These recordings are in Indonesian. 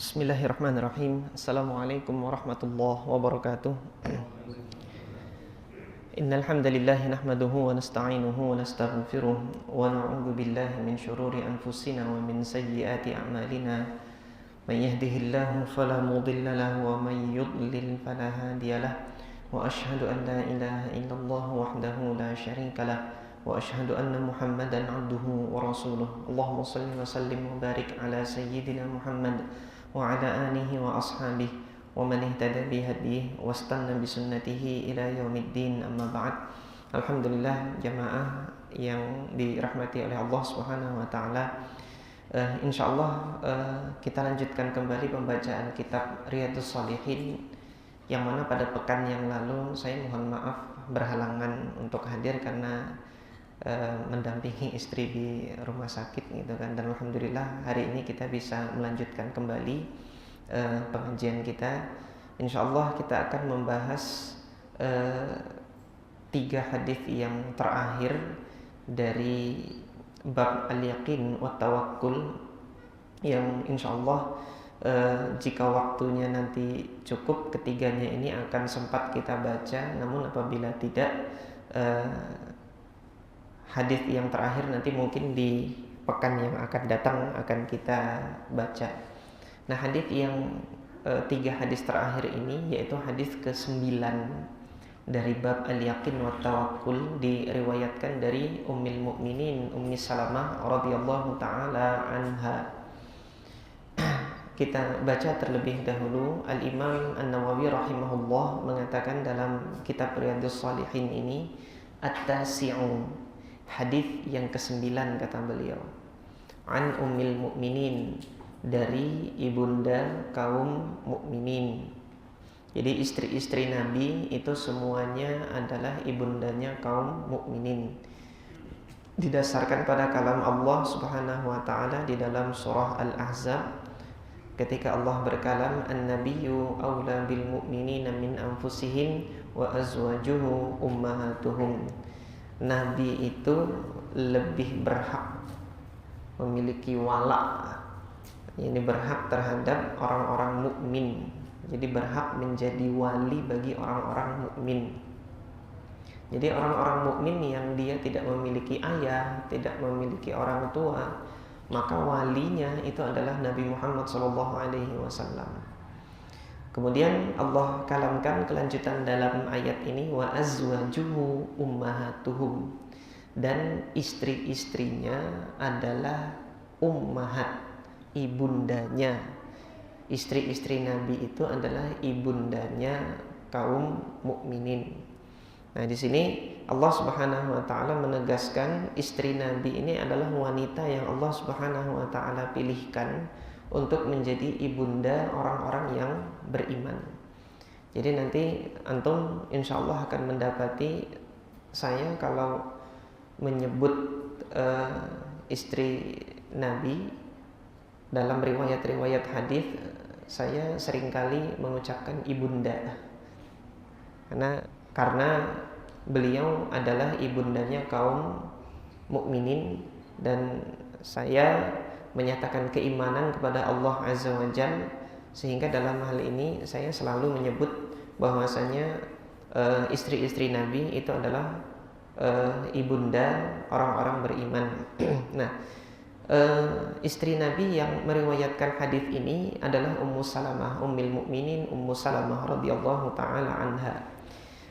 Bismillahirrahmanirrahim. Assalamualaikum warahmatullahi wabarakatuh. Innal hamdalillah nahmaduhu wa nasta'inuhu wa nastaghfiruh wa na'udzu billahi min shururi anfusina wa min sayyiati a'malina. May yahdihillahu fala mudilla lahu wa may yudlil fala hadiya lahu. Wa asyhadu an la ilaha illallah wahdahu la syarika lahu wa asyhadu anna Muhammadan 'abduhu wa rasuluh. Allahumma shalli wa sallim wa barik ala sayyidina Muhammad wa ala alihi wa ashabihi wa man ihtada bihadihi wastanna bisunnatihi ila yaumiddin, amma ba'd. Alhamdulillah jamaah yang dirahmati oleh Allah Subhanahu wa taala. Insyaallah kita lanjutkan kembali pembacaan kitab Riyadhus Shalihin, yang mana pada pekan yang lalu saya mohon maaf berhalangan untuk hadir karena mendampingi istri di rumah sakit gitu kan, dan alhamdulillah hari ini kita bisa melanjutkan kembali pengajian kita. Insyaallah kita akan membahas 3 hadis yang terakhir dari bab al-yaqin wa tawakkul, yang insyaallah jika waktunya nanti cukup ketiganya ini akan sempat kita baca, namun apabila tidak, hadis yang terakhir nanti mungkin di pekan yang akan datang akan kita baca. Nah, hadis yang 3 hadis terakhir ini yaitu hadis ke-9 dari bab al-yaqin wa tawakkul, diriwayatkan dari Ummul Mukminin Ummi Salamah radhiyallahu taala anha. Kita baca terlebih dahulu. Al-Imam An-Nawawi rahimahullah mengatakan dalam kitab Riyadhus Shalihin ini, at-tasi'u, hadis yang ke-9, kata beliau, an Ummil Mukminin, dari ibunda kaum mukminin. Jadi istri-istri Nabi itu semuanya adalah ibundanya kaum mukminin, didasarkan pada kalam Allah Subhanahu wa taala di dalam surah Al-Ahzab ketika Allah berkalam, an-nabiyyu aula bil mu'minina min anfusihim wa azwajuhu ummahatuhum. Nabi itu lebih berhak, memiliki wala, ini berhak terhadap orang-orang mukmin. Jadi berhak menjadi wali bagi orang-orang mukmin. Jadi orang-orang mukmin yang dia tidak memiliki ayah, tidak memiliki orang tua, maka walinya itu adalah Nabi Muhammad SAW. Kemudian Allah kalamkan kelanjutan dalam ayat ini, wa azwajuhu ummahatuhum, dan istri-istrinya adalah ummahat, ibundanya. Istri-istri Nabi itu adalah ibundanya kaum mukminin. Nah, di sini Allah Subhanahu wa taala menegaskan istri Nabi ini adalah wanita yang Allah Subhanahu wa taala pilihkan untuk menjadi ibunda orang-orang yang beriman. Jadi nanti antum insyaallah akan mendapati saya kalau menyebut istri Nabi dalam riwayat-riwayat hadis, saya seringkali mengucapkan ibunda, karena beliau adalah ibundanya kaum mukminin, dan saya menyatakan keimanan kepada Allah Azza wa Jalla, sehingga dalam hal ini saya selalu menyebut bahwasanya istri-istri Nabi itu adalah ibunda orang-orang beriman. Nah, istri Nabi yang meriwayatkan hadis ini adalah Ummu Salamah, Ummul Mukminin Ummu Salamah radhiyallahu taala anha.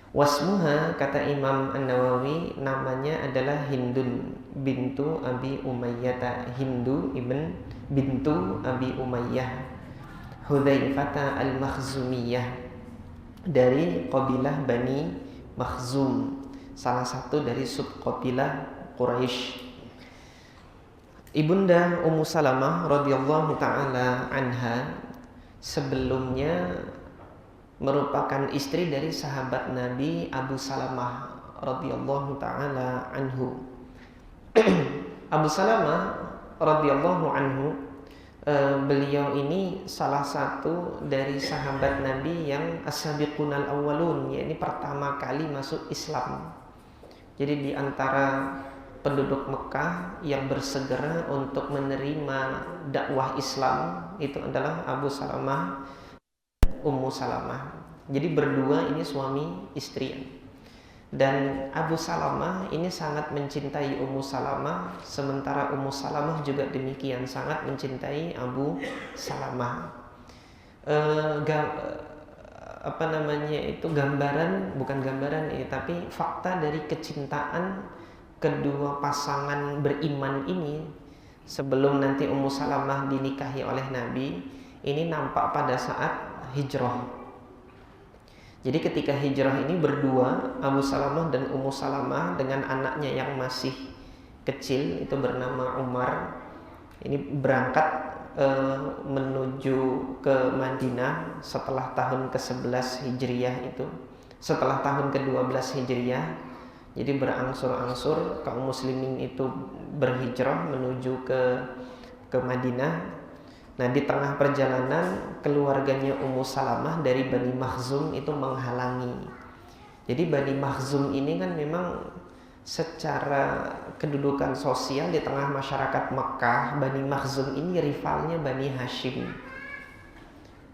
Wasmuha, kata Imam An-Nawawi, namanya adalah Hindun bintu Abi Umayyah, Hindu bintu Abi Umayyah Hudzaifah al-Makhzumiyah, dari qabilah Bani Makhzum, salah satu dari subqabilah Quraisy. Ibunda Ummu Salamah radhiyallahu taala anha sebelumnya merupakan istri dari sahabat Nabi Abu Salamah radhiyallahu taala anhu. Abu Salamah radhiyallahu anhu, beliau ini salah satu dari sahabat Nabi yang as-sabiqunal awwalun, yakni pertama kali masuk Islam. Jadi di antara penduduk Mekah yang bersegera untuk menerima dakwah Islam itu adalah Abu Salamah, Ummu Salamah. Jadi berdua ini suami istri. Dan Abu Salamah ini sangat mencintai Ummu Salamah, sementara Ummu Salamah juga demikian sangat mencintai Abu Salamah. Bukan gambaran ini, tapi fakta dari kecintaan kedua pasangan beriman ini sebelum nanti Ummu Salamah dinikahi oleh Nabi, ini nampak pada saat hijrah. Jadi ketika hijrah ini berdua, Abu Salamah dan Ummu Salamah dengan anaknya yang masih kecil itu bernama Umar, ini berangkat menuju ke Madinah setelah tahun ke-11 Hijriyah itu, setelah tahun ke-12 Hijriyah. Jadi berangsur-angsur kaum muslimin itu berhijrah menuju ke Madinah. Nah, di tengah perjalanan keluarganya Ummu Salamah dari Bani Makhzum itu menghalangi. Jadi Bani Makhzum ini kan memang secara kedudukan sosial di tengah masyarakat Mekah, Bani Makhzum ini rivalnya Bani Hashim.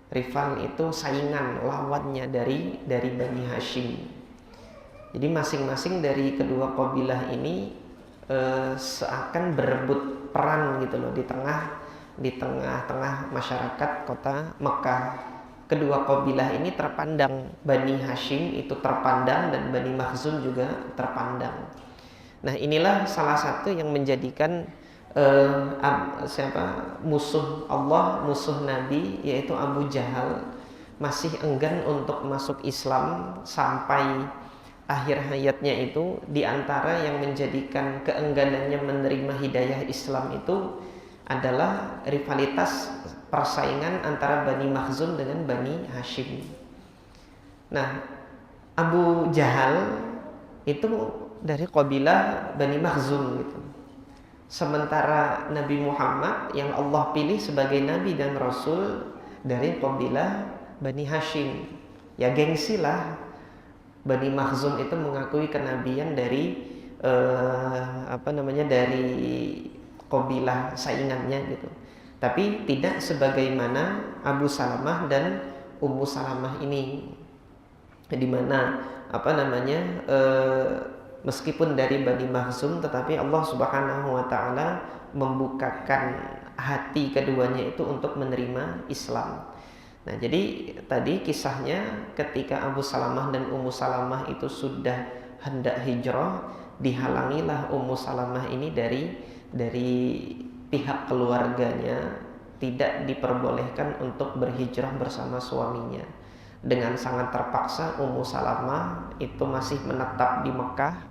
Rival itu saingan, lawannya dari Bani Hashim. Jadi masing-masing dari kedua kabilah ini seakan berebut peran gitu loh di tengah-tengah masyarakat kota Mekah. Kedua kabilah ini terpandang, Bani Hashim itu terpandang dan Bani Makhzum juga terpandang. Nah, inilah salah satu yang menjadikan musuh Allah, musuh Nabi, yaitu Abu Jahal masih enggan untuk masuk Islam sampai akhir hayatnya. Itu diantara yang menjadikan keengganannya menerima hidayah Islam itu adalah rivalitas persaingan antara Bani Makhzum dengan Bani Hashim. Nah, Abu Jahal itu dari kabilah Bani Makhzum gitu. Sementara Nabi Muhammad yang Allah pilih sebagai Nabi dan Rasul dari kabilah Bani Hashim. Ya gengsi lah Bani Makhzum itu mengakui kenabian dari dari kabilah saingannya gitu. Tapi tidak sebagaimana Abu Salamah dan Ummu Salamah ini, di mana meskipun dari Bani Makhzum, tetapi Allah Subhanahu wa taala membukakan hati keduanya itu untuk menerima Islam. Nah, jadi tadi kisahnya ketika Abu Salamah dan Ummu Salamah itu sudah hendak hijrah, dihalangilah Ummu Salamah ini dari pihak keluarganya, tidak diperbolehkan untuk berhijrah bersama suaminya. Dengan sangat terpaksa Ummu Salamah itu masih menetap di Mekah,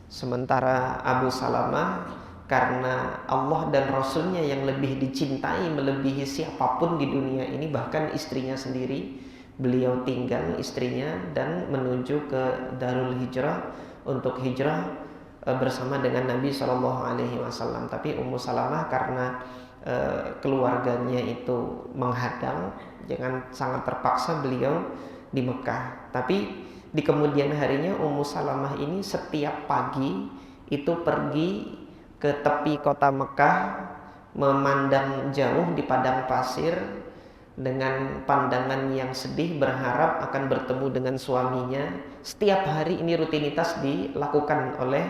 sementara Abu Salamah karena Allah dan Rasulnya yang lebih dicintai melebihi siapapun di dunia ini, bahkan istrinya sendiri, beliau tinggal istrinya dan menuju ke Darul Hijrah untuk hijrah bersama dengan Nabi SAW. Tapi Ummu Salamah karena keluarganya itu menghadang, jangan sangat terpaksa beliau di Mekah. Tapi di kemudian harinya Ummu Salamah ini setiap pagi itu pergi ke tepi kota Mekah, memandang jauh di padang pasir dengan pandangan yang sedih, berharap akan bertemu dengan suaminya. Setiap hari ini rutinitas dilakukan oleh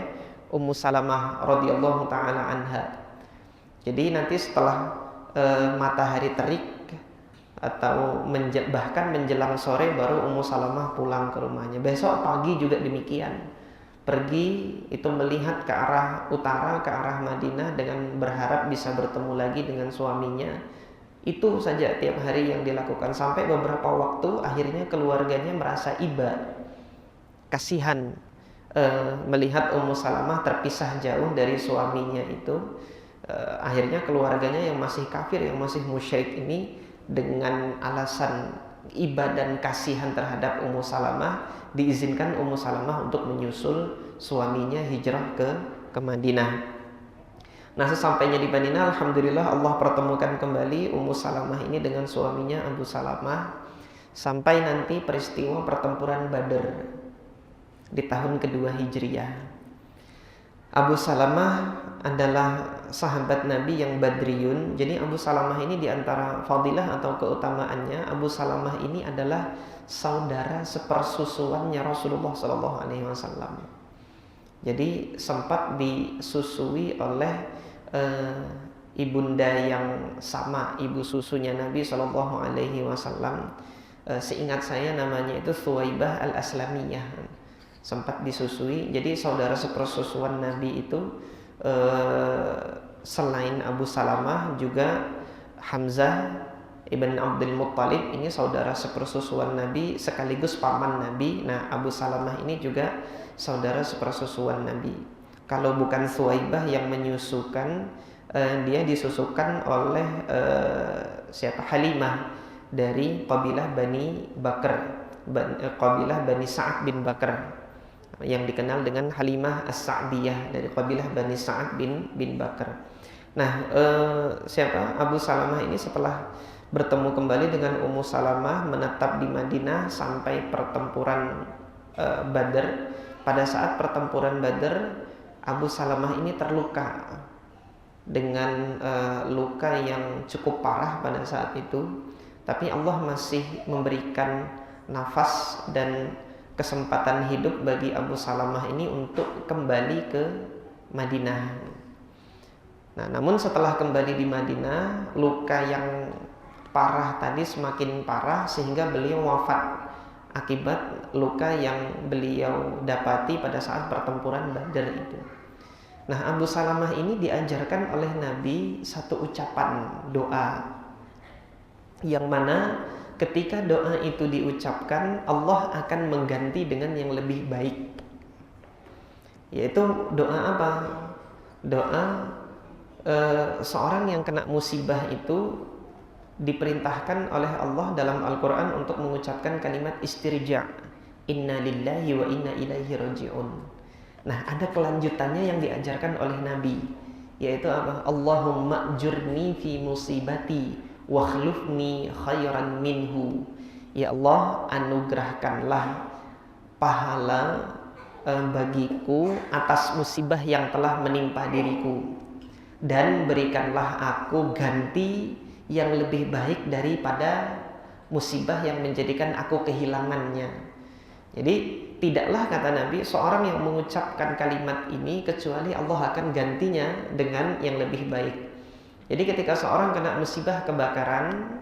Ummu Salamah radhiyallahu taala anha. Jadi nanti setelah matahari terik atau bahkan menjelang sore baru Ummu Salamah pulang ke rumahnya. Besok pagi juga demikian. Pergi itu melihat ke arah utara, ke arah Madinah dengan berharap bisa bertemu lagi dengan suaminya. Itu saja tiap hari yang dilakukan. Sampai beberapa waktu akhirnya keluarganya merasa iba, kasihan melihat Ummu Salamah terpisah jauh dari suaminya itu. Akhirnya keluarganya yang masih kafir, yang masih musyrik ini, dengan alasan iba dan kasihan terhadap Ummu Salamah, diizinkan Ummu Salamah untuk menyusul suaminya hijrah ke Madinah. Nah, sesampainya di Madinah, alhamdulillah Allah pertemukan kembali Ummu Salamah ini dengan suaminya Abu Salamah, sampai nanti peristiwa pertempuran Badar di tahun kedua Hijriyah. Abu Salamah adalah sahabat Nabi yang badriyun. Jadi Abu Salamah ini diantara fadilah atau keutamaannya, Abu Salamah ini adalah saudara sepersusuannya Rasulullah Sallallahu Alaihi Wasallam. Jadi sempat disusui oleh ibunda yang sama, ibu susunya Nabi Sallallahu Alaihi Wasallam. Seingat saya namanya itu Thuwaibah al-Aslamiyah. Sempat disusui. Jadi saudara sepersusuan Nabi itu selain Abu Salamah juga Hamzah ibn Abdul Muttalib, ini saudara sepersusuan Nabi sekaligus paman Nabi. Nah, Abu Salamah ini juga saudara sepersusuan Nabi. Kalau bukan Thuwaibah yang menyusukan, dia disusukan oleh Halimah dari kabilah Bani Bakr, kabilah Bani Sa'ad bin Bakr, yang dikenal dengan Halimah As-Sa'diyah dari kabilah Bani Sa'ad bin Bakr. Nah, Abu Salamah ini setelah bertemu kembali dengan Ummu Salamah menetap di Madinah sampai pertempuran Badar. Pada saat pertempuran Badar, Abu Salamah ini terluka dengan luka yang cukup parah pada saat itu. Tapi Allah masih memberikan nafas dan kesempatan hidup bagi Abu Salamah ini untuk kembali ke Madinah. Nah, namun setelah kembali di Madinah, luka yang parah tadi semakin parah sehingga beliau wafat akibat luka yang beliau dapati pada saat pertempuran Badar itu. Nah, Abu Salamah ini diajarkan oleh Nabi satu ucapan doa yang mana ketika doa itu diucapkan, Allah akan mengganti dengan yang lebih baik. Yaitu doa apa? Doa seorang yang kena musibah itu diperintahkan oleh Allah dalam Al-Quran untuk mengucapkan kalimat istirja, inna lillahi wa inna ilaihi raji'un. Nah, ada kelanjutannya yang diajarkan oleh Nabi, yaitu apa? Allahumma ajurni fi musibati wakhlufni khairan minhu. Ya Allah, anugerahkanlah pahala bagiku atas musibah yang telah menimpa diriku, dan berikanlah aku ganti yang lebih baik daripada musibah yang menjadikan aku kehilangannya. Jadi tidaklah, kata Nabi, seorang yang mengucapkan kalimat ini kecuali Allah akan gantinya dengan yang lebih baik. Jadi ketika seorang kena musibah kebakaran,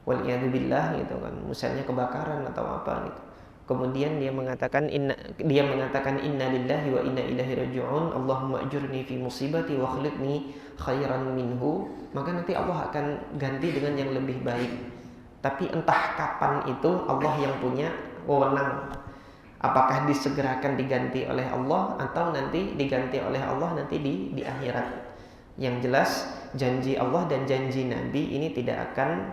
waliyadzubillah gitu kan, misalnya kebakaran atau apa gitu, kemudian dia mengatakan inna lillahi wa inna ilaihi raji'un, Allahumma ajurni fi musibati wa khlifni khairan minhu, maka nanti Allah akan ganti dengan yang lebih baik. Tapi entah kapan itu Allah yang punya wewenang. Apakah disegerakan diganti oleh Allah atau nanti diganti oleh Allah nanti di akhirat. Yang jelas janji Allah dan janji Nabi ini tidak akan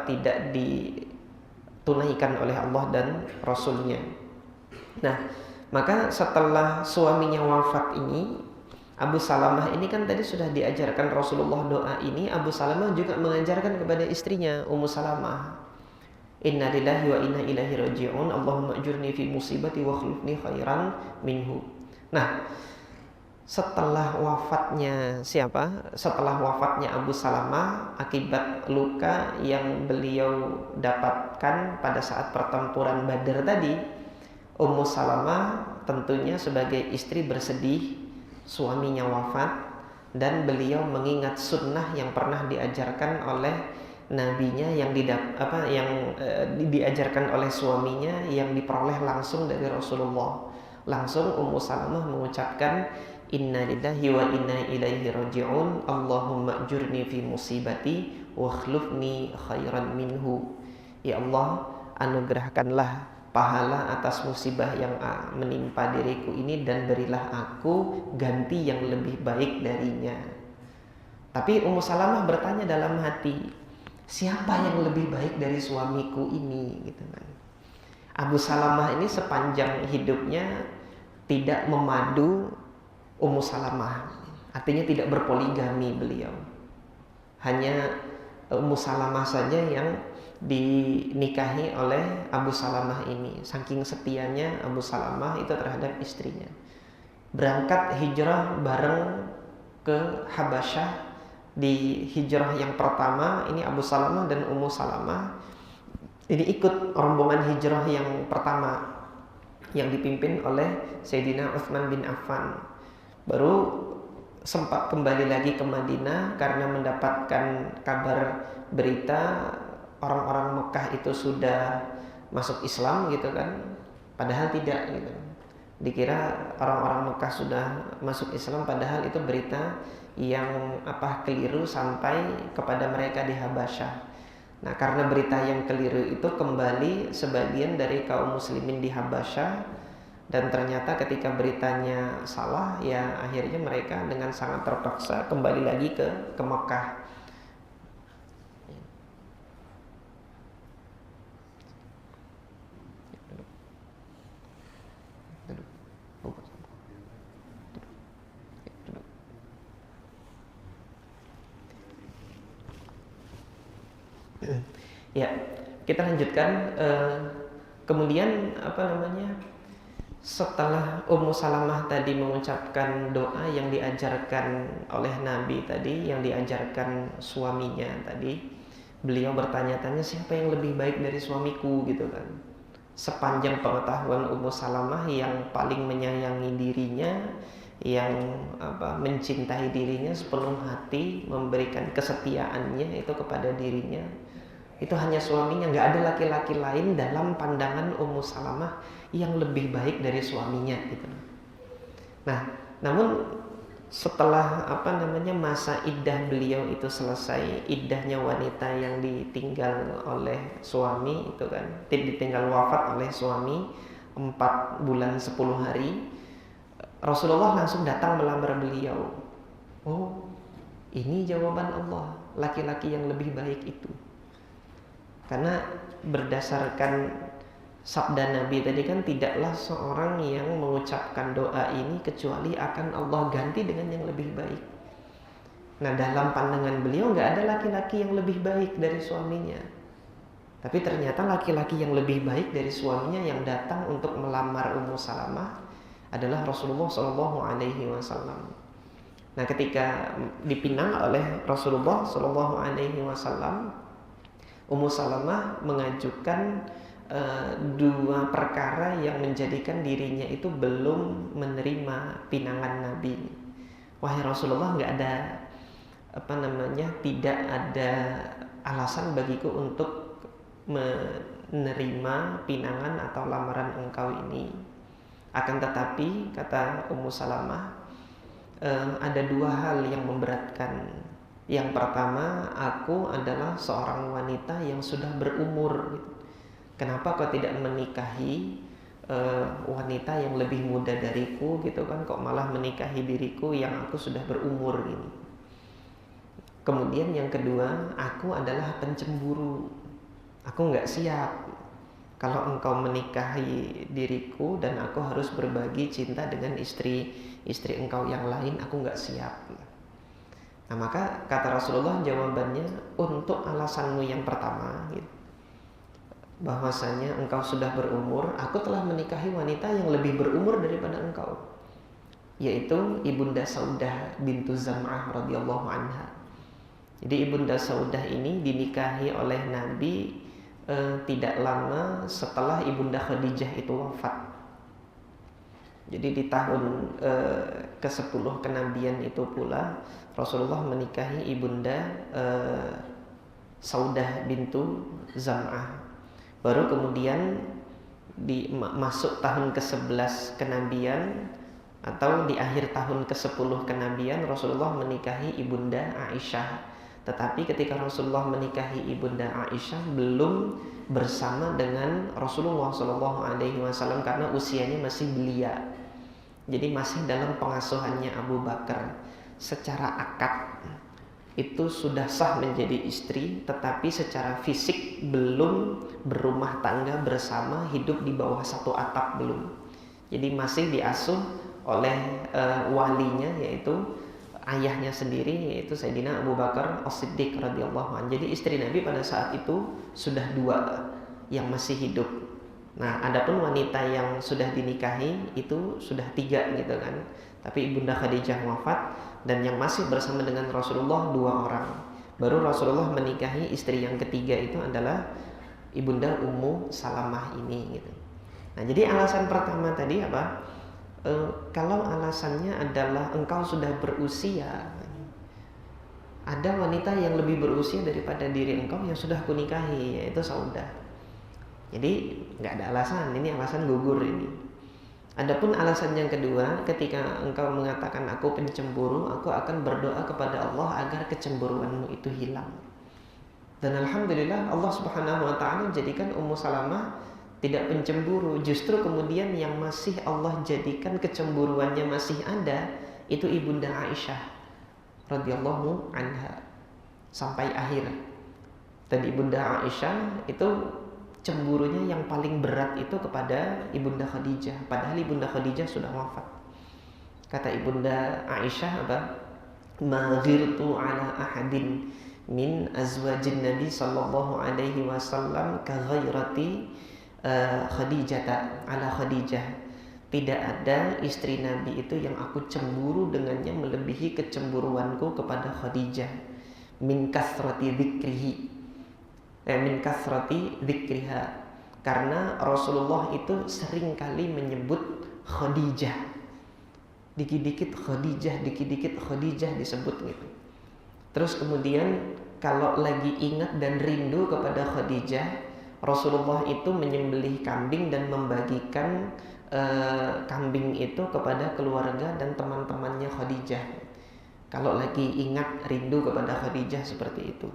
tidak ditunaikan oleh Allah dan Rasulnya. Nah, maka setelah suaminya wafat ini, Abu Salamah ini kan tadi sudah diajarkan Rasulullah doa ini, Abu Salamah juga mengajarkan kepada istrinya Ummu Salamah, inna lillahi wa inna ilaihi raji'un, Allahumma ajurni fi musibati wa khlifni khairan minhu. Nah, setelah wafatnya Abu Salamah akibat luka yang beliau dapatkan pada saat pertempuran Badar tadi, Ummu Salamah tentunya sebagai istri bersedih suaminya wafat, dan beliau mengingat sunnah yang pernah diajarkan oleh nabinya yang diajarkan oleh suaminya yang diperoleh langsung dari Rasulullah. Langsung Ummu Salamah mengucapkan inna lillahi wa inna ilaihi raji'un, Allahumma ajurni fi musibati wa khlufni khairan minhu. Ya Allah, anugerahkanlah pahala atas musibah yang menimpa diriku ini dan berilah aku ganti yang lebih baik darinya. Tapi Ummu Salamah bertanya dalam hati, siapa yang lebih baik dari suamiku ini gitu kan. Abu Salamah ini sepanjang hidupnya tidak memadu Ummu Salamah, artinya tidak berpoligami beliau. Hanya Ummu Salamah saja yang dinikahi oleh Abu Salamah ini. Saking setianya Abu Salamah itu terhadap istrinya. berangkat hijrah bareng ke Habasyah. Di hijrah yang pertama ini Abu Salamah dan Ummu Salamah ini ikut rombongan hijrah yang pertama yang dipimpin oleh Sayyidina Utsman bin Affan. Baru sempat kembali lagi ke Madinah karena mendapatkan kabar berita orang-orang Mekah itu sudah masuk Islam gitu kan. Padahal tidak gitu. Dikira orang-orang Mekah sudah masuk Islam, padahal itu berita yang keliru sampai kepada mereka di Habasyah. Nah, karena berita yang keliru itu kembali sebagian dari kaum muslimin di Habasyah, dan ternyata ketika beritanya salah, ya akhirnya mereka dengan sangat terpaksa kembali lagi ke Mekah. Ya, kita lanjutkan. Kemudian setelah Ummu Salamah tadi mengucapkan doa yang diajarkan oleh Nabi tadi, yang diajarkan suaminya tadi, beliau bertanya-tanya, siapa yang lebih baik dari suamiku gitu kan. Sepanjang pengetahuan Ummu Salamah, yang paling menyayangi dirinya, yang mencintai dirinya sepenuh hati, memberikan kesetiaannya itu kepada dirinya, itu hanya suaminya. Nggak ada laki-laki lain dalam pandangan Ummu Salamah yang lebih baik dari suaminya gitu. Nah, namun setelah masa iddah beliau itu selesai, iddahnya wanita yang ditinggal oleh suami itu kan, ditinggal wafat oleh suami 4 bulan 10 hari, Rasulullah langsung datang melamar beliau. Oh, ini jawaban Allah, laki-laki yang lebih baik itu. Karena berdasarkan sabda Nabi tadi kan, tidaklah seorang yang mengucapkan doa ini kecuali akan Allah ganti dengan yang lebih baik. Nah, dalam pandangan beliau nggak ada laki-laki yang lebih baik dari suaminya. Tapi ternyata laki-laki yang lebih baik dari suaminya yang datang untuk melamar Ummu Salamah adalah Rasulullah SAW. Nah, ketika dipinang oleh Rasulullah SAW, Ummu Salamah mengajukan 2 perkara yang menjadikan dirinya itu belum menerima pinangan Nabi. Wahai Rasulullah, nggak ada tidak ada alasan bagiku untuk menerima pinangan atau lamaran engkau ini. Akan tetapi, kata Ummu Salamah, ada 2 hal yang memberatkan. Yang pertama, aku adalah seorang wanita yang sudah berumur. Kenapa kau tidak menikahi wanita yang lebih muda dariku gitu kan? Kok malah menikahi diriku yang aku sudah berumur ini. Kemudian yang kedua, aku adalah pencemburu. Aku nggak siap kalau engkau menikahi diriku dan aku harus berbagi cinta dengan istri engkau yang lain. Aku nggak siap. Nah, maka kata Rasulullah jawabannya, untuk alasanmu yang pertama gitu, bahwasanya engkau sudah berumur, aku telah menikahi wanita yang lebih berumur daripada engkau, yaitu Ibunda Saudah bintu Zam'ah radhiyallahu anha. Jadi Ibunda Saudah ini dinikahi oleh Nabi tidak lama setelah Ibunda Khadijah itu wafat. Jadi di tahun ke-10 kenabian itu pula Rasulullah menikahi Ibunda Saudah bintu Zam'ah. Baru kemudian masuk tahun ke-11 kenabian atau di akhir tahun ke-10 kenabian, Rasulullah menikahi Ibunda Aisyah. Tetapi ketika Rasulullah menikahi Ibunda Aisyah belum bersama dengan Rasulullah SAW karena usianya masih belia. Jadi masih dalam pengasuhannya Abu Bakar. Secara akad itu sudah sah menjadi istri, tetapi secara fisik belum berumah tangga bersama, hidup di bawah satu atap belum. Jadi masih diasuh oleh walinya, yaitu ayahnya sendiri, yaitu Sayyidina Abu Bakar As-Siddiq radhiyallahu anhu. Jadi istri Nabi pada saat itu sudah 2 yang masih hidup. Nah, adapun wanita yang sudah dinikahi itu sudah 3 gitu kan. Tapi Ibunda Khadijah wafat dan yang masih bersama dengan Rasulullah 2 orang. Baru Rasulullah menikahi istri yang ketiga itu adalah Ibunda Ummu Salamah ini gitu. Nah, jadi alasan pertama tadi apa? Kalau alasannya adalah engkau sudah berusia, ada wanita yang lebih berusia daripada diri engkau yang sudah kunikahi, yaitu Saudah. Jadi nggak ada alasan, ini alasan gugur ini. Adapun alasan yang kedua, ketika engkau mengatakan aku pencemburu, aku akan berdoa kepada Allah agar kecemburuanmu itu hilang. Dan alhamdulillah Allah Subhanahu wa taala jadikan Ummu Salamah tidak pencemburu, justru kemudian yang masih Allah jadikan kecemburuannya masih ada itu Ibunda Aisyah radhiyallahu anha sampai akhir. Dan Ibunda Aisyah itu cemburunya yang paling berat itu kepada Ibunda Khadijah, padahal Ibunda Khadijah sudah wafat. Kata Ibunda Aisyah apa? Ma ghirtu ala ahadin min azwajin Nabi sallallahu alaihi wasallam ka ghairati Khadijah ala Khadijah. Tidak ada istri Nabi itu yang aku cemburu dengannya melebihi kecemburuanku kepada Khadijah. Min kasrati dzikrihi, min kasrati dzikriha. Karena Rasulullah itu sering kali menyebut Khadijah. Dikit-dikit Khadijah, dikit-dikit Khadijah disebut gitu. Terus kemudian kalau lagi ingat dan rindu kepada Khadijah, Rasulullah itu menyembelih kambing dan membagikan kambing itu kepada keluarga dan teman-temannya Khadijah. Kalau lagi ingat rindu kepada Khadijah seperti itu.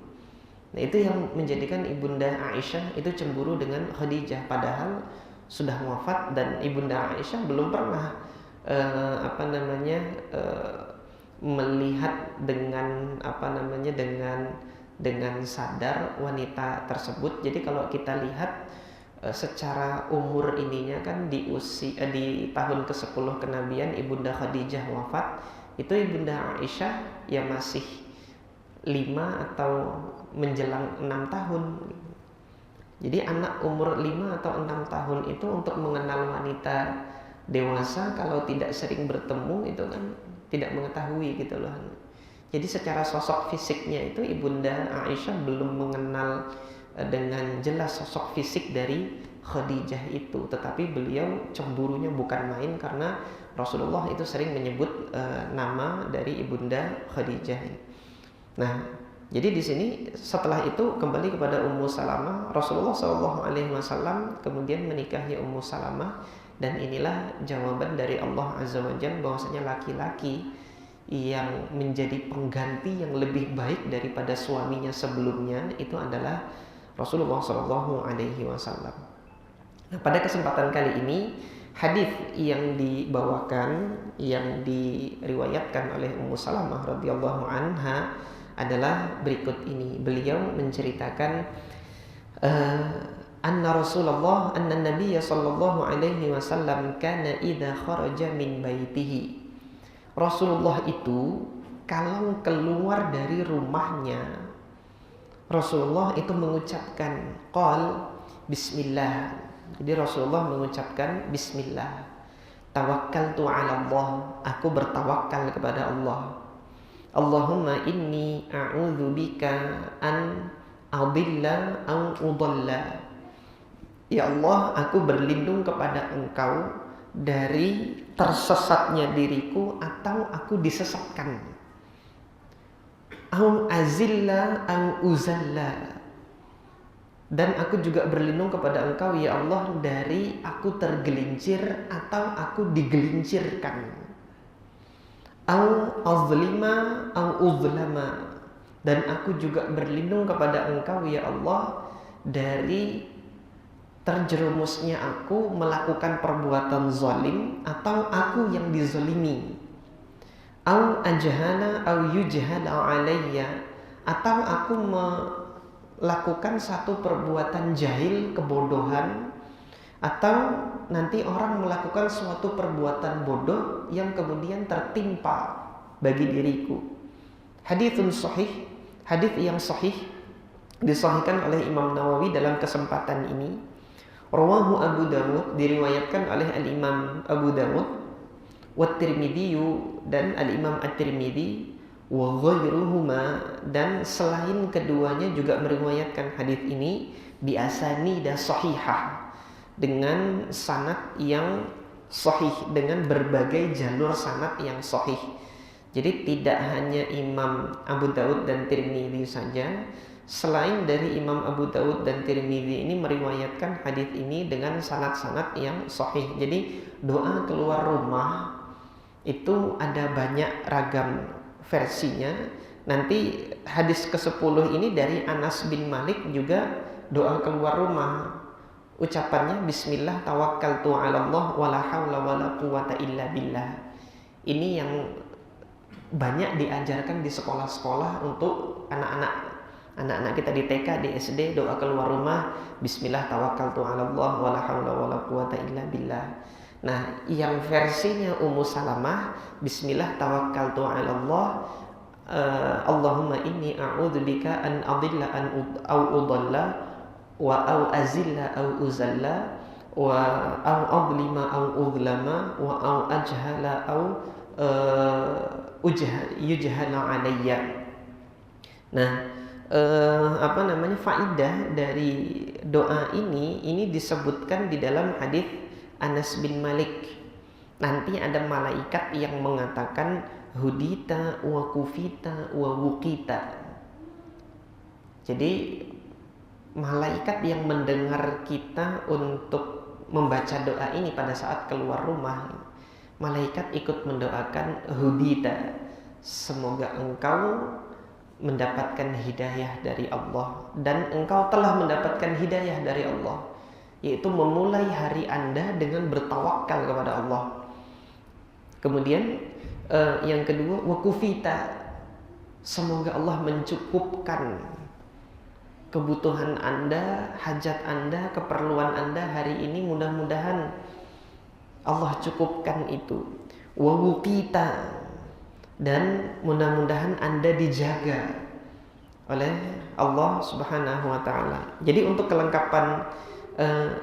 Nah, itu yang menjadikan Ibunda Aisyah itu cemburu dengan Khadijah, padahal sudah wafat dan Ibunda Aisyah belum pernah melihat dengan dengan sadar wanita tersebut. Jadi kalau kita lihat secara umur ininya kan di tahun ke-10 kenabian Ibunda Khadijah wafat, itu Ibunda Aisyah ya masih 5 atau menjelang 6 tahun. Jadi anak umur 5 atau 6 tahun itu untuk mengenal wanita dewasa kalau tidak sering bertemu itu kan tidak mengetahui gitu loh. Jadi secara sosok fisiknya itu Ibunda Aisyah belum mengenal dengan jelas sosok fisik dari Khadijah itu, tetapi beliau cemburunya bukan main karena Rasulullah itu sering menyebut nama dari Ibunda Khadijah. Nah, jadi di sini setelah itu kembali kepada Ummu Salamah, Rasulullah SAW kemudian menikahi Ummu Salamah, dan inilah jawaban dari Allah Azza wa Jalla bahwasanya laki-laki yang menjadi pengganti yang lebih baik daripada suaminya sebelumnya itu adalah Rasulullah SAW. Nah, pada kesempatan kali ini hadis yang dibawakan yang diriwayatkan oleh Ummu Salamah radhiyallahu anha adalah berikut ini. Beliau menceritakan anna Nabiy sallallahu alaihi wasallam kana idza kharaja min baitihi. Rasulullah itu kalau keluar dari rumahnya, Rasulullah itu mengucapkan qal bismillah. Jadi Rasulullah mengucapkan bismillah. Tawakkaltu 'ala Allah, aku bertawakal kepada Allah. Allahumma inni a'udzubika an adilla aw udalla. Ya Allah, aku berlindung kepada Engkau dari tersesatnya diriku atau aku disesatkan. Au azilla au uzalla. Dan aku juga berlindung kepada Engkau ya Allah dari aku tergelincir atau aku digelincirkan. Au azlima au uzlama. Dan aku juga berlindung kepada Engkau ya Allah dari terjerumusnya aku melakukan perbuatan zalim atau aku yang dizalimi. Au ajhala au yujhala alayya, atau aku melakukan satu perbuatan jahil, kebodohan, atau nanti orang melakukan suatu perbuatan bodoh yang kemudian tertimpa bagi diriku. Haditsun sahih, hadits yang sahih disahihkan oleh Imam Nawawi dalam kesempatan ini. Rawahu Abu Dawud, diriwayatkan oleh Al-Imam Abu Dawud, wa Tirmidzi, dan Al-Imam At-Tirmidzi, wa ghairuhuma, dan selain keduanya juga meriwayatkan hadis ini bi asanida sahihah, dengan sanad yang sahih, dengan berbagai jalur sanad yang sahih. Jadi tidak hanya Imam Abu Dawud dan Tirmidzi saja, selain dari Imam Abu Dawud dan Tirmidzi ini meriwayatkan hadis ini dengan sanad-sanad yang sahih. Jadi doa keluar rumah itu ada banyak ragam versinya. Nanti hadis ke-10 ini dari Anas bin Malik juga doa keluar rumah. Ucapannya bismillah tawakkaltu 'ala Allah wala haula wala quwata illa billah. Ini yang banyak diajarkan di sekolah-sekolah untuk anak-anak kita di TK, di SD, doa keluar rumah bismillah tawakkaltu 'ala Allah wala haula wala quwata illa billah. Nah, yang versinya Ummu Salamah bismillah tawakkaltu 'ala Allah, Allahumma inni a'udzubika an adilla au udalla wa au azilla au uzalla wa au adlima au udlama wa au ajhala au yujhala alayya. Nah, faidah dari doa ini disebutkan di dalam hadis Anas bin Malik. Nanti ada malaikat yang mengatakan hudita wa kufita wa wukita. Jadi malaikat yang mendengar kita untuk membaca doa ini pada saat keluar rumah, malaikat ikut mendoakan hudita, semoga engkau mendapatkan hidayah dari Allah, dan engkau telah mendapatkan hidayah dari Allah, yaitu memulai hari Anda dengan bertawakal kepada Allah. Kemudian yang kedua, wakufita, semoga Allah mencukupkan kebutuhan Anda, hajat Anda, keperluan Anda hari ini, mudah-mudahan Allah cukupkan itu. Wawukita, dan mudah-mudahan Anda dijaga oleh Allah Subhanahu wa taala. Jadi untuk kelengkapan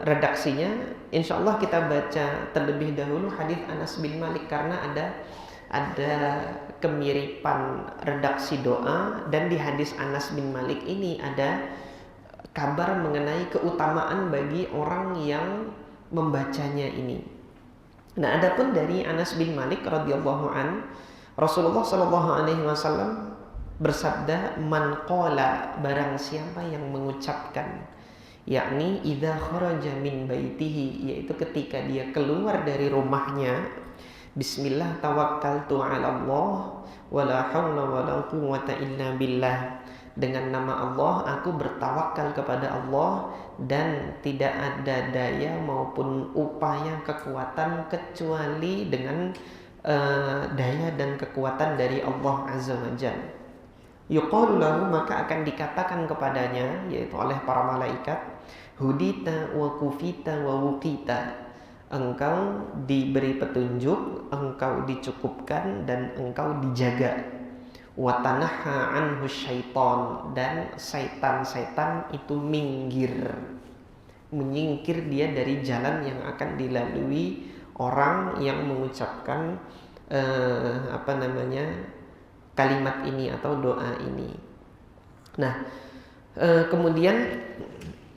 redaksinya, insya Allah kita baca terlebih dahulu hadis Anas bin Malik, karena ada kemiripan redaksi doa, dan di hadis Anas bin Malik ini ada kabar mengenai keutamaan bagi orang yang membacanya ini. Nah, adapun dari Anas bin Malik radhiyallahu an, Rasulullah sallallahu alaihi wasallam bersabda, man qala, barang siapa yang mengucapkan, yakni idza kharaja min baitihi, yaitu ketika dia keluar dari rumahnya, bismillah tawakkaltu 'ala Allah wala haula wala quwwata illa billah, dengan nama Allah aku bertawakal kepada Allah dan tidak ada daya maupun upaya kekuatan kecuali dengan daya dan kekuatan dari Allah Azza wa Jalla. Yuqalu lahu, maka akan dikatakan kepadanya, yaitu oleh para malaikat, hudita wa kufita wa wukita, engkau diberi petunjuk, engkau dicukupkan, dan engkau dijaga. Wa tanaha anhu syaitan, dan setan itu menyingkir dia dari jalan yang akan dilalui orang yang mengucapkan kalimat ini atau doa ini. Nah, kemudian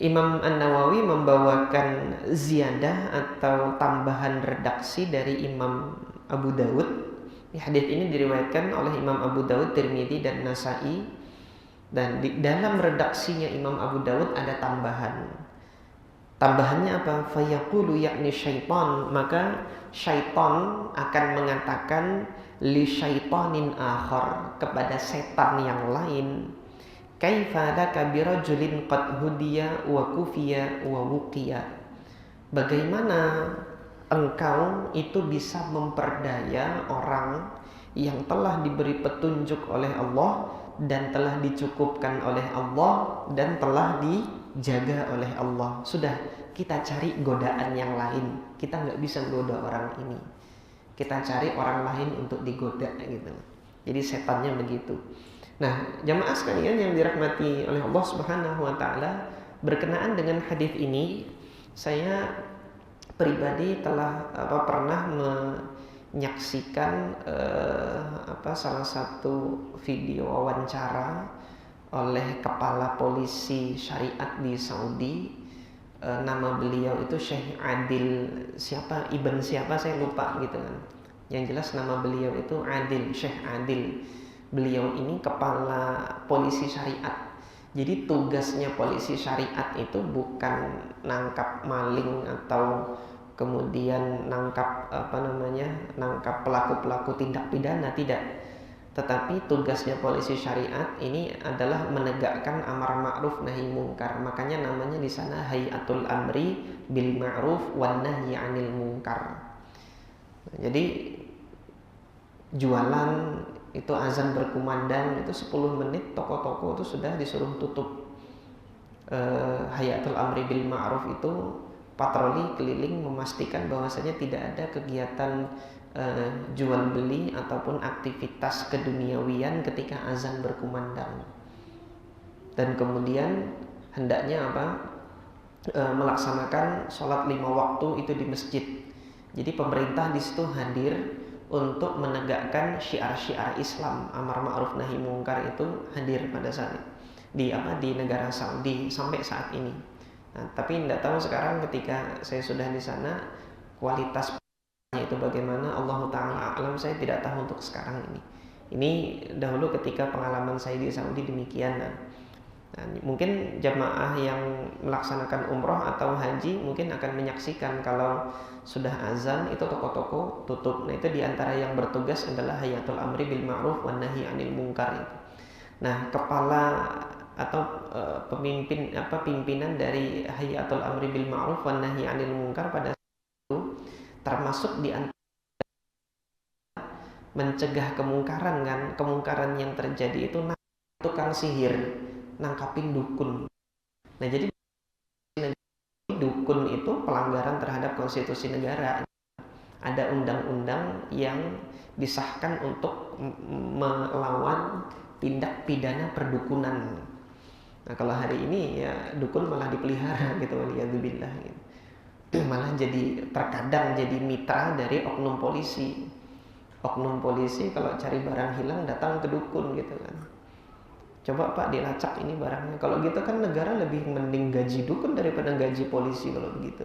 Imam An-Nawawi membawakan ziyadah atau tambahan redaksi dari Imam Abu Dawud. Hadis ini diriwayatkan oleh Imam Abu Dawud, Tirmidzi, dan Nasa'i. Dan di dalam redaksinya Imam Abu Dawud ada tambahan. Tambahannya apa? Fayaqulu, yakni syaitan, maka syaitan akan mengatakan li syaitanin akhar, kepada setan yang lain, kaifa laka birajulin qad hudiya wa kufiya wa wuqiya, bagaimana engkau itu bisa memperdaya orang yang telah diberi petunjuk oleh Allah dan telah dicukupkan oleh Allah dan telah dijaga oleh Allah. Sudah, kita cari godaan yang lain, kita nggak bisa goda orang ini, kita cari orang lain untuk digoda gitu. Jadi setannya begitu. Nah, jamaah sekalian yang dirahmati oleh Allah Subhanahu wa taala, berkenaan dengan hadis ini, Saya pribadi telah pernah menyaksikan salah satu video wawancara oleh kepala polisi syariat di Saudi. Nama beliau itu Syekh Adil Ibn siapa saya lupa gitu kan. Yang jelas nama beliau itu Adil, Syekh Adil. Beliau ini kepala polisi syariat. Jadi tugasnya polisi syariat itu bukan nangkap maling atau kemudian nangkap nangkap pelaku-pelaku tindak pidana, tidak. Tetapi tugasnya polisi syariat ini adalah menegakkan amar ma'ruf nahi mungkar. Makanya namanya di sana Hayatul Amri bil Ma'ruf wan Nahyi 'anil Munkar. Jadi jualan itu azan berkumandang itu 10 menit toko-toko itu sudah disuruh tutup. Hayatul Amri bil Ma'ruf itu patroli keliling memastikan bahwasanya tidak ada kegiatan jual beli ataupun aktivitas keduniawian ketika azan berkumandang. Dan kemudian hendaknya melaksanakan sholat 5 waktu itu di masjid. Jadi pemerintah di situ hadir untuk menegakkan syiar-syiar Islam, amar ma'ruf nahi mungkar itu hadir pada saat di negara Saudi sampai saat ini. Nah, tapi tidak tahu sekarang ketika saya sudah di sana kualitas itu bagaimana, Allah Ta'ala alam, saya tidak tahu untuk sekarang ini. Ini dahulu ketika pengalaman saya di Saudi demikian. Nah, mungkin jamaah yang melaksanakan umroh atau haji mungkin akan menyaksikan kalau sudah azan itu toko-toko tutup. Nah, itu diantara yang bertugas adalah Hayatul Amri bil Ma'ruf wan Nahyi 'anil Munkar itu. Nah, kepala atau pimpinan dari Hayatul Amri bil Ma'ruf wan Nahyi 'anil Munkar pada itu termasuk di antara mencegah kemungkaran kan. Kemungkaran yang terjadi itu tukang sihir nangkapin dukun. Nah, jadi dukun itu pelanggaran terhadap konstitusi negara. Ada undang-undang yang disahkan untuk melawan tindak pidana perdukunan. Nah, kalau hari ini ya dukun malah dipelihara gitu, waliyadzubillah gitu. Malah jadi terkadang jadi mitra dari oknum polisi. Oknum polisi kalau cari barang hilang datang ke dukun gitu kan. Coba Pak dilacak ini barangnya. Kalau gitu kan negara lebih mending gaji dukun daripada gaji polisi kalau begitu.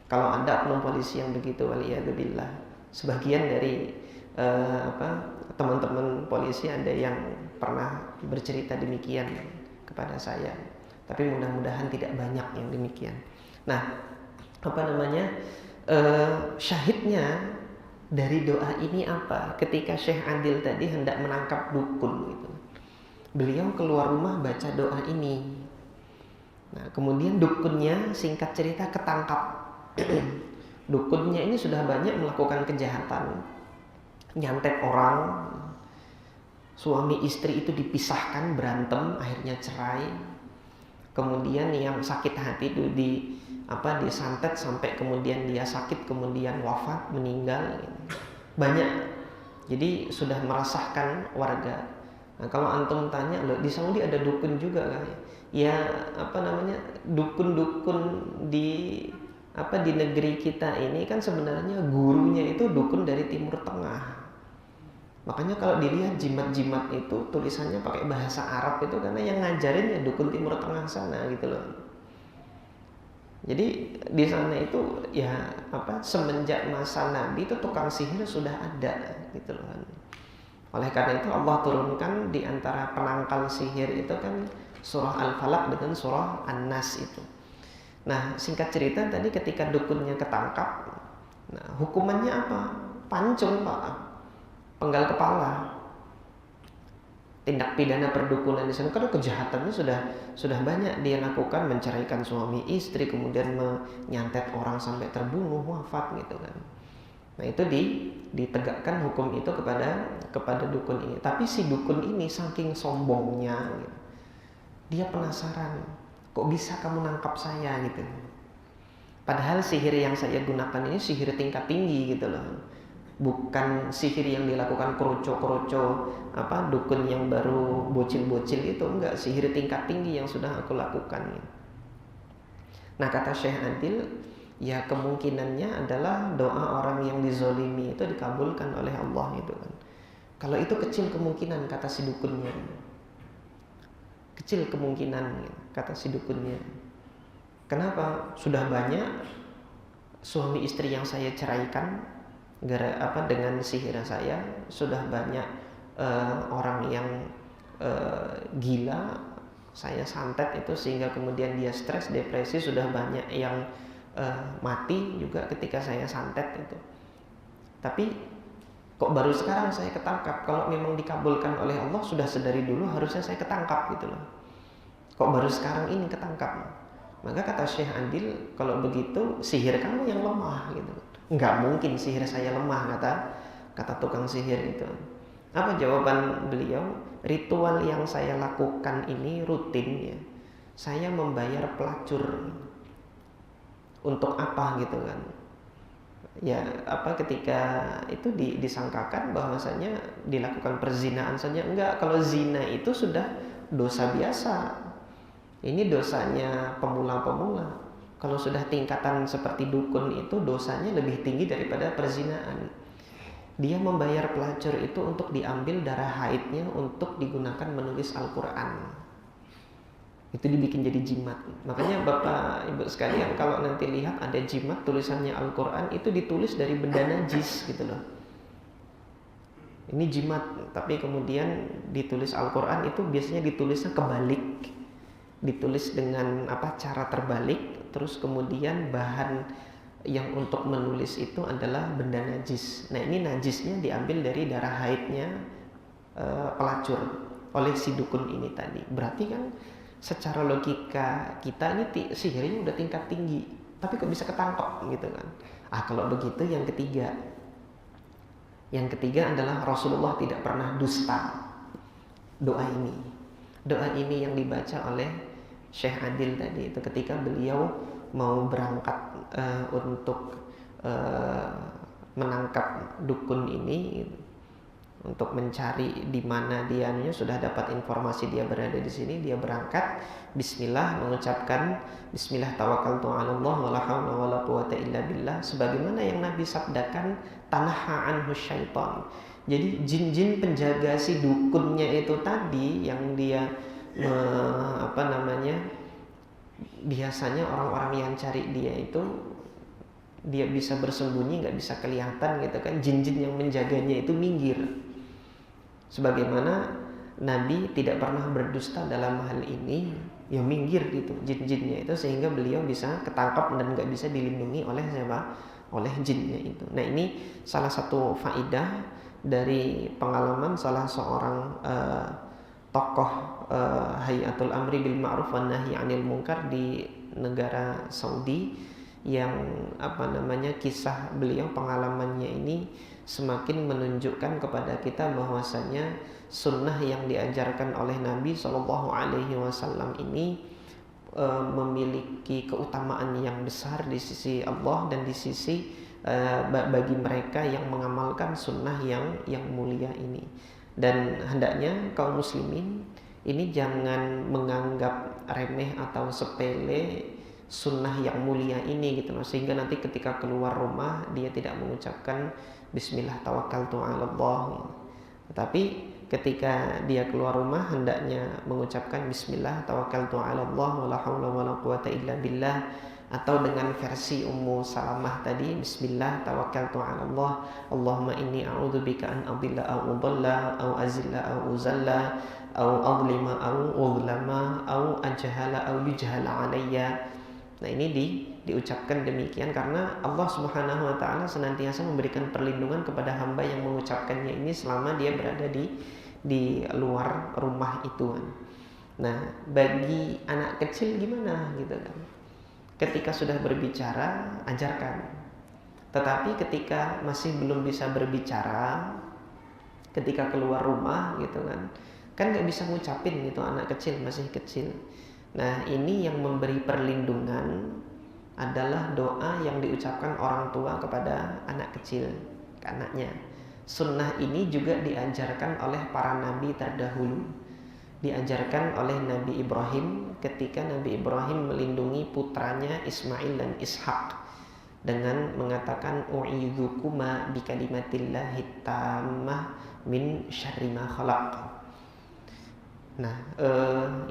Kalau ada oknum polisi yang begitu, waliyadzubillah. Sebagian dari teman-teman polisi ada yang pernah bercerita demikian kepada saya. Tapi mudah-mudahan tidak banyak yang demikian. Nah, syahidnya dari doa ini apa? Ketika Syekh Adil tadi hendak menangkap dukun gitu, beliau keluar rumah baca doa ini. Nah, kemudian dukunnya singkat cerita ketangkap. Dukunnya ini sudah banyak melakukan kejahatan, nyantet orang, suami istri itu dipisahkan, berantem, akhirnya cerai. Kemudian yang sakit hati itu disantet sampai kemudian dia sakit, kemudian wafat, meninggal. Banyak. Jadi sudah meresahkan warga. Nah, kalau antum tanya, loh di Saudi ada dukun juga kan? Ya, dukun-dukun di negeri kita ini kan sebenarnya gurunya itu dukun dari Timur Tengah. Makanya kalau dilihat jimat-jimat itu tulisannya pakai bahasa Arab itu karena yang ngajarin ya dukun Timur Tengah sana gitu loh. Jadi di sana itu ya semenjak masa Nabi itu tukang sihir sudah ada gitu loh. Oleh karena itu Allah turunkan di antara penangkal sihir itu kan surah Al-Falaq dengan surah An-Nas itu. Nah, singkat cerita tadi ketika dukunnya ketangkap, nah hukumannya apa? Pancung Pak, penggal kepala. Tindak pidana perdukunan di sana karena kejahatannya sudah banyak dia lakukan, menceraikan suami istri, kemudian menyantet orang sampai terbunuh, wafat gitu kan. Nah, itu ditegakkan hukum itu kepada dukun ini. Tapi si dukun ini saking sombongnya gitu, dia penasaran, kok bisa kamu nangkap saya gitu. Padahal sihir yang saya gunakan ini sihir tingkat tinggi gitu loh. Bukan sihir yang dilakukan kroco-kroco dukun yang baru bocil-bocil itu, enggak, sihir tingkat tinggi yang sudah aku lakukan. Nah, kata Syekh Adil, ya kemungkinannya adalah doa orang yang dizolimi itu dikabulkan oleh Allah gitu kan. Kalau itu kecil kemungkinan, kata si dukunnya. Kecil kemungkinan, kata si dukunnya. Kenapa? Sudah banyak suami istri yang saya ceraikan dengan sihir saya. Sudah banyak orang yang gila saya santet itu sehingga kemudian dia stres, depresi. Sudah banyak yang mati juga ketika saya santet itu. Tapi kok baru sekarang saya ketangkap? Kalau memang dikabulkan oleh Allah, sudah sedari dulu harusnya saya ketangkap gitu loh. Kok baru sekarang ini ketangkap? Maka kata Syekh Adil, kalau begitu sihir kamu yang lemah gitu. Enggak mungkin sihir saya lemah, kata tukang sihir itu. Apa jawaban beliau? Ritual yang saya lakukan ini rutin ya. Saya membayar pelacur. Untuk apa gitu kan? Ya ketika itu disangkakan bahwasanya dilakukan perzinaan saja. Enggak, kalau zina itu sudah dosa biasa. Ini dosanya pemula-pemula. Kalau sudah tingkatan seperti dukun itu dosanya lebih tinggi daripada perzinaan. Dia membayar pelacur itu untuk diambil darah haidnya untuk digunakan menulis Al-Quran. Itu dibikin jadi jimat. Makanya Bapak Ibu sekalian, kalau nanti lihat ada jimat tulisannya Al-Quran, itu ditulis dari benda najis gitu loh. Ini jimat, tapi kemudian ditulis Al-Quran itu biasanya ditulisnya kebalik. Ditulis dengan cara terbalik, terus kemudian bahan yang untuk menulis itu adalah benda najis. Nah, ini najisnya diambil dari darah haidnya pelacur oleh si dukun ini tadi. Berarti kan secara logika kita ini sihirnya udah tingkat tinggi, tapi kok bisa ketangkep gitu kan? Kalau begitu yang ketiga adalah Rasulullah tidak pernah dusta. Doa ini yang dibaca oleh Syekh Adil tadi itu ketika beliau mau berangkat untuk menangkap dukun ini, untuk mencari di mana dia sudah dapat informasi dia berada di sini. Dia berangkat bismillah, mengucapkan bismillah tawakkaltu 'ala Allah wala haula wala quwata illa billah, sebagaimana yang Nabi sabdakan, tanaha anhu syaitan. Jadi jin-jin penjaga si dukunnya itu tadi yang dia biasanya orang-orang yang cari dia itu dia bisa bersembunyi, nggak bisa kelihatan gitu kan. Jin-jin yang menjaganya itu minggir. Sebagaimana Nabi tidak pernah berdusta dalam hal ini, ya minggir gitu jin-jinnya itu, sehingga beliau bisa ketangkap dan nggak bisa dilindungi oleh siapa? Oleh jinnya itu. Nah, ini salah satu faidah dari pengalaman salah seorang tokoh Hayatul Amri bil Ma'ruf wan Nahi 'anil Munkar di negara Saudi, yang kisah beliau, pengalamannya ini semakin menunjukkan kepada kita bahwasanya sunnah yang diajarkan oleh Nabi Shallallahu Alaihi Wasallam ini memiliki keutamaan yang besar di sisi Allah dan di sisi bagi mereka yang mengamalkan sunnah yang mulia ini. Dan hendaknya kaum muslimin ini jangan menganggap remeh atau sepele sunnah yang mulia ini gitu loh, sehingga nanti ketika keluar rumah dia tidak mengucapkan bismillah tawakkaltu 'ala Allah. Tetapi ketika dia keluar rumah hendaknya mengucapkan bismillah tawakkaltu 'ala Allah wala haula wala quwata illa billah, atau dengan versi Ummu Salamah tadi, bismillah tawakkaltu 'ala Allah Allahumma inni a'udzubika an adilla aw udalla aw azilla aw uzalla aw adlima aw udlama aw ajhala aw yujhala alayya. Nah, ini diucapkan demikian karena Allah Subhanahu wa taala senantiasa memberikan perlindungan kepada hamba yang mengucapkannya ini selama dia berada di luar rumah itu. Nah, bagi anak kecil gimana gitu kan? Ketika sudah berbicara, ajarkan. Tetapi ketika masih belum bisa berbicara, ketika keluar rumah gitu kan nggak bisa ngucapin gitu, anak kecil masih kecil. Nah, ini yang memberi perlindungan adalah doa yang diucapkan orang tua kepada anak kecil, ke anaknya. Sunnah ini juga diajarkan oleh para nabi terdahulu. diajarkan oleh Nabi Ibrahim ketika Nabi Ibrahim melindungi putranya Ismail dan Ishak dengan mengatakan u'idzukuma bikalimatillahi tammah min syarri ma khalaq. Nah,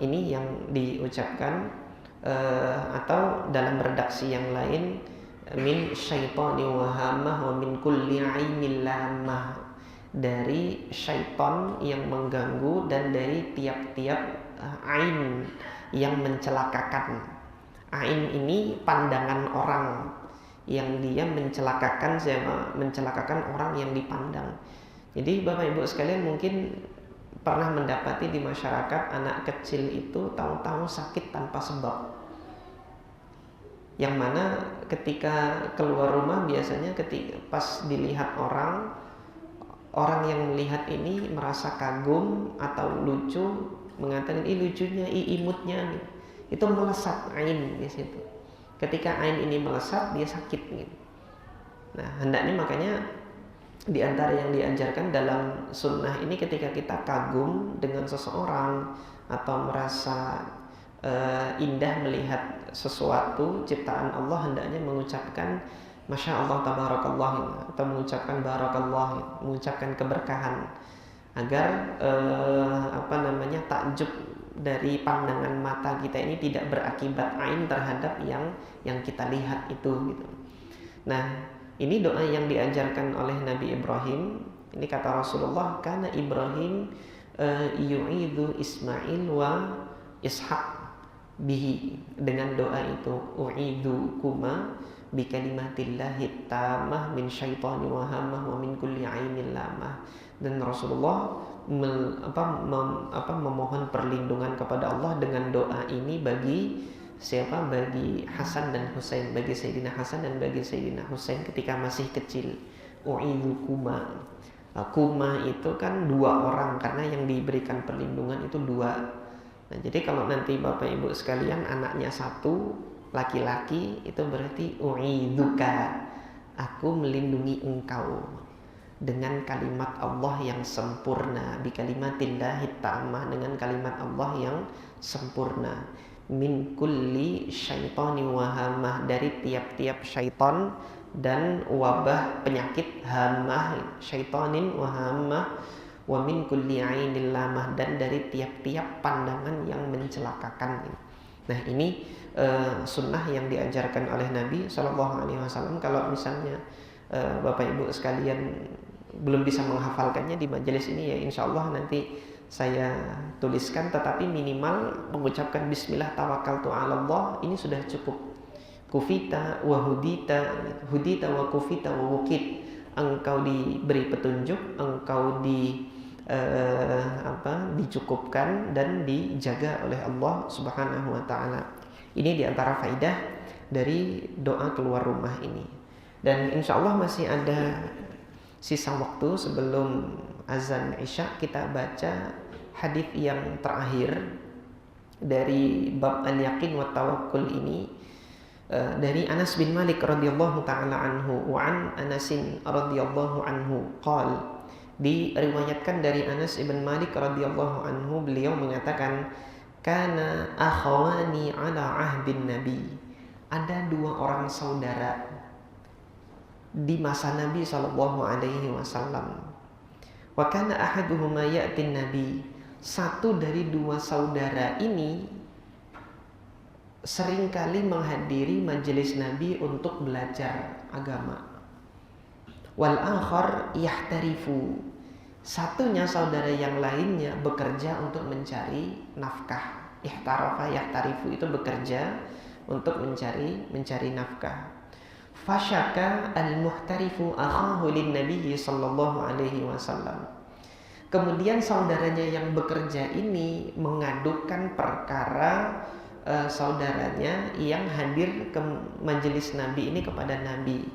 ini yang diucapkan atau dalam redaksi yang lain min syaitani wahamah wa min kulli ainil lamah, dari syaitan yang mengganggu dan dari tiap-tiap ain yang mencelakakan. Ain ini pandangan orang yang dia mencelakakan orang yang dipandang. Jadi Bapak Ibu sekalian mungkin pernah mendapati di masyarakat anak kecil itu tahu-tahu sakit tanpa sebab. Yang mana ketika keluar rumah biasanya ketika pas dilihat orang yang melihat ini merasa kagum atau lucu, mengatakan lucunya, imutnya nih. Itu melesat ain di situ. Ketika ain ini melesat dia sakit gitu. Nah, hendaknya makanya di antara yang diajarkan dalam sunnah ini ketika kita kagum dengan seseorang atau merasa indah melihat sesuatu ciptaan Allah, hendaknya mengucapkan Masya Allah tabarakallah atau mengucapkan barakallah, mengucapkan keberkahan agar takjub dari pandangan mata kita ini tidak berakibat ain terhadap yang kita lihat itu gitu. Nah, ini doa yang diajarkan oleh Nabi Ibrahim. Ini kata Rasulullah, karena Ibrahim yu'idhu Ismail wa Ishak bihi, dengan doa itu u'idhu kuma bikalimatillahi tammah min syaitani wahamah wa min kulli ainil lamah. Dan Rasulullah memohon perlindungan kepada Allah dengan doa ini bagi siapa? Bagi Hasan dan Husain, bagi Sayyidina Hasan dan bagi Sayyidina Husain ketika masih kecil. U'idzukuma. Kuma itu kan dua orang, karena yang diberikan perlindungan itu dua. Nah, jadi kalau nanti Bapak Ibu sekalian anaknya satu laki-laki, itu berarti u'idzuka, aku melindungi engkau dengan kalimat Allah yang sempurna, bi kalimatillahi ta'amah, dengan kalimat Allah yang sempurna, min kulli syaitani wahamah, dari tiap-tiap syaitan dan wabah penyakit, hamah syaitanin wahamah, wa min kulli ainil lamah, dan dari tiap-tiap pandangan yang mencelakakan. Nah, ini sunnah yang diajarkan oleh Nabi SAW. Kalau misalnya Bapak Ibu sekalian belum bisa menghafalkannya di majelis ini, ya insya Allah nanti saya tuliskan, tetapi minimal mengucapkan bismillah tawakkaltu 'ala Allah ini sudah cukup. Kufita wa hudita, hudita wa kufita wa wukit, engkau diberi petunjuk, engkau dicukupkan dan dijaga oleh Allah Subhanahu wa taala. Ini diantara faidah dari doa keluar rumah ini. Dan insya Allah masih ada sisa waktu sebelum azan Isya, kita baca hadis yang terakhir dari bab al-yaqin wa tawakkul ini, dari Anas bin Malik radhiyallahu taala anhu, wa an Anasin radhiyallahu anhu qala, diriwayatkan dari Anas bin Malik radhiyallahu anhu, beliau mengatakan, kana akhawani ala ahdin nabi, ada dua orang saudara di masa Nabi sallallahu alaihi wasallam. Wa kana ahaduhuma ya'tin nabi, satu dari dua saudara ini seringkali menghadiri majelis Nabi untuk belajar agama. Wal akhar yahtarifu, satunya saudara yang lainnya bekerja untuk mencari nafkah. Ihtarafa yahtarifu itu bekerja untuk mencari nafkah. Fasyaka al-muhtarifu akhahu lin-nabi sallallahu alaihi wasallam. Kemudian saudaranya yang bekerja ini mengadukan perkara saudaranya yang hadir ke majelis Nabi ini kepada Nabi.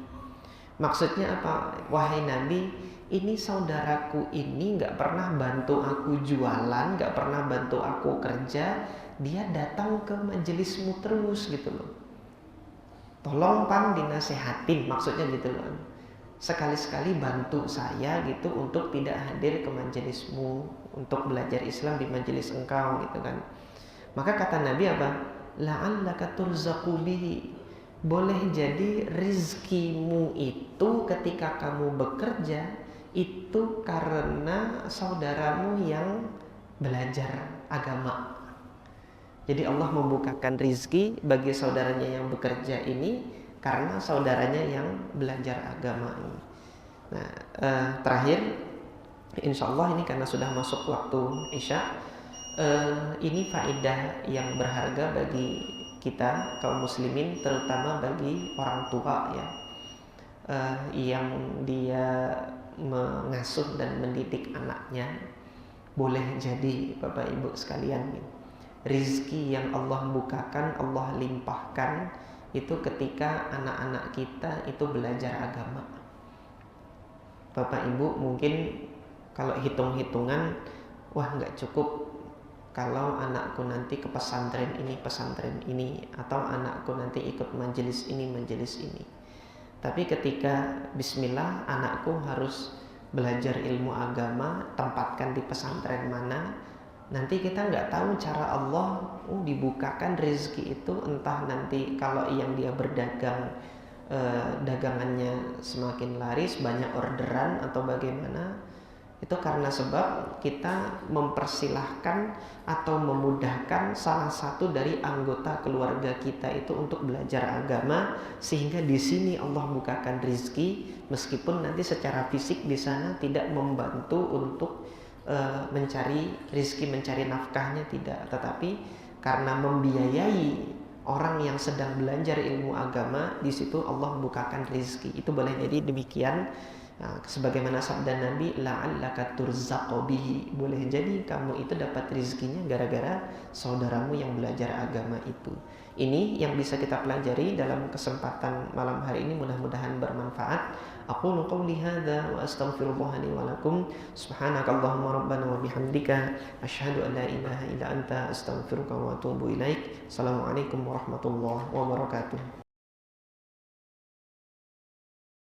Maksudnya apa? Wahai Nabi, ini saudaraku ini gak pernah bantu aku jualan, gak pernah bantu aku kerja, dia datang ke majelismu terus gitu loh. Tolong Pang dinasehatin, maksudnya gitu loh. sekali-sekali bantu saya gitu untuk tidak hadir ke majelismu, untuk belajar Islam di majelis engkau gitu kan. Maka kata Nabi apa? La'allaka turzaqu bihi. Boleh jadi rizkimu itu ketika kamu bekerja itu karena saudaramu yang belajar agama. Jadi Allah membukakan rizki bagi saudaranya yang bekerja ini karena saudaranya yang belajar agama ini. Nah, terakhir, insya Allah ini karena sudah masuk waktu Isya, ini faedah yang berharga bagi kita kaum muslimin, terutama bagi orang tua ya, yang dia mengasuh dan mendidik anaknya. Boleh jadi Bapak Ibu sekalian, rizki yang Allah bukakan, Allah limpahkan itu ketika anak-anak kita itu belajar agama. Bapak Ibu mungkin kalau hitung-hitungan, wah nggak cukup kalau anakku nanti ke pesantren ini, atau anakku nanti ikut majelis ini. Tapi ketika bismillah anakku harus belajar ilmu agama, tempatkan di pesantren mana, nanti kita nggak tahu cara Allah dibukakan rezeki itu, entah nanti kalau yang dia berdagang dagangannya semakin laris, banyak orderan atau bagaimana. Itu karena sebab kita mempersilahkan atau memudahkan salah satu dari anggota keluarga kita itu untuk belajar agama, sehingga di sini Allah bukakan rizki, meskipun nanti secara fisik di sana tidak membantu untuk mencari rizki, mencari nafkahnya tidak, tetapi karena membiayai orang yang sedang belajar ilmu agama, di situ Allah bukakan rizki. Itu boleh jadi demikian. Nah, sebagaimana sabda Nabi, la'allaka turzaqu bihi, boleh jadi kamu itu dapat rezekinya gara-gara saudaramu yang belajar agama itu. Ini yang bisa kita pelajari dalam kesempatan malam hari ini, mudah-mudahan bermanfaat. Aqulu qouli hadza wa astaghfirullah li wa lakum. Subhanakallahumma rabbana wa bihamdika asyhadu an la ilaha illa anta astaghfiruka wa atubu ilaik. Assalamualaikum warahmatullahi wabarakatuh.